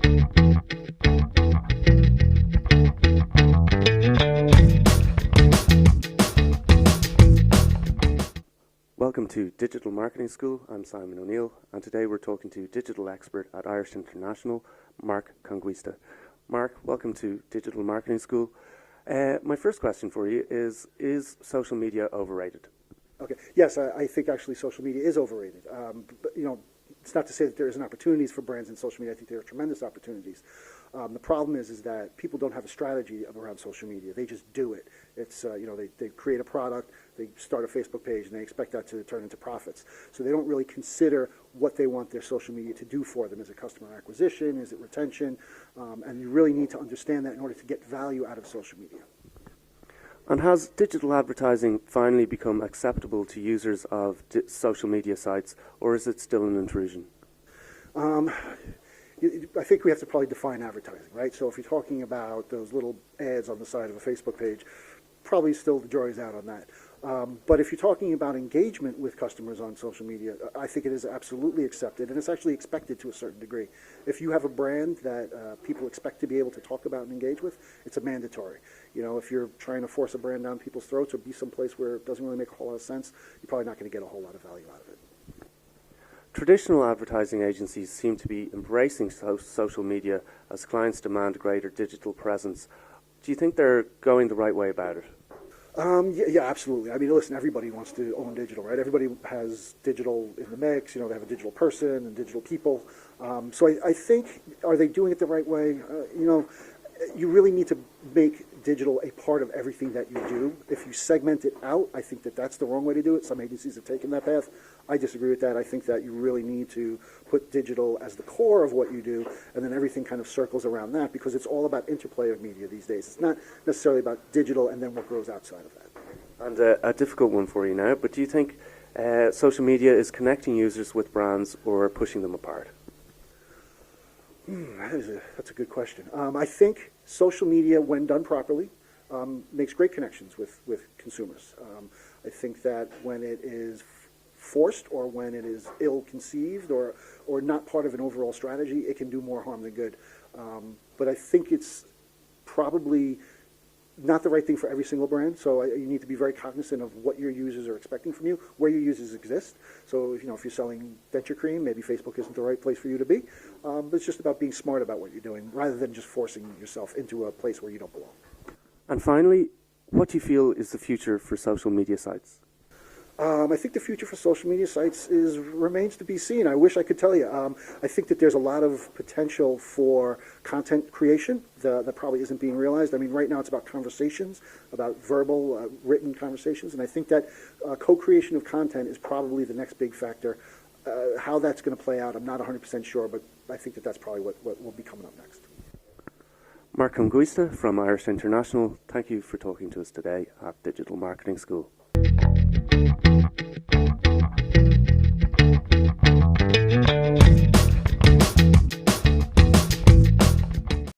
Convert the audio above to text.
Welcome to Digital Marketing School. I'm Simon O'Neill, and today we're talking to digital expert at Irish International, Mark Conguista. Mark, welcome to Digital Marketing School. My first question for you is social media overrated? Okay. Yes, I think actually social media is overrated. But, it's not to say that there isn't opportunities for brands in social media. I think there are tremendous opportunities. The problem is that people don't have a strategy around social media. They just do it. It's they create a product, they start a Facebook page, and they expect that to turn into profits. So they don't really consider what they want their social media to do for them. Is it customer acquisition? Is it retention? And you really need to understand that in order to get value out of social media. And has digital advertising finally become acceptable to users of social media sites, or is it still an intrusion? I think we have to probably define advertising, right? So if you're talking about those little ads on the side of a Facebook page, probably still the jury's out on that. But if you're talking about engagement with customers on social media, I think it is absolutely accepted, and it's actually expected to a certain degree. If you have a brand that people expect to be able to talk about and engage with, it's a mandatory. If you're trying to force a brand down people's throats or be someplace where it doesn't really make a whole lot of sense, you're probably not going to get a whole lot of value out of it. Traditional advertising agencies seem to be embracing social media as clients demand greater digital presence. Do you think they're going the right way about it? Yeah, absolutely. I mean, listen, everybody wants to own digital, right? Everybody has digital in the mix. They have a digital person and digital people. So I think, are they doing it the right way? You really need to make digital a part of everything that you do. If you segment it out, I think that that's the wrong way to do it. Some agencies have taken that path. I disagree with that. I think that you really need to put digital as the core of what you do, and then everything kind of circles around that, because it's all about interplay of media these days. It's not necessarily about digital and then what grows outside of that. And a difficult one for you now, but do you think social media is connecting users with brands or pushing them apart? That's a good question. I think social media, when done properly, makes great connections with consumers. I think that when it is forced or when it is ill-conceived or not part of an overall strategy, it can do more harm than good. But I think it's probably not the right thing for every single brand, so you need to be very cognizant of what your users are expecting from you, where your users exist. So if you're selling denture cream, maybe Facebook isn't the right place for you to be. But it's just about being smart about what you're doing, rather than just forcing yourself into a place where you don't belong. And finally, what do you feel is the future for social media sites? I think the future for social media sites remains to be seen. I wish I could tell you. I think that there's a lot of potential for content creation that probably isn't being realized. I mean, right now it's about conversations, about verbal, written conversations, and I think that co-creation of content is probably the next big factor. How that's going to play out, I'm not 100% sure, but I think that that's probably what will be coming up next. Mark Conguista from Irish International, thank you for talking to us today at Digital Marketing School.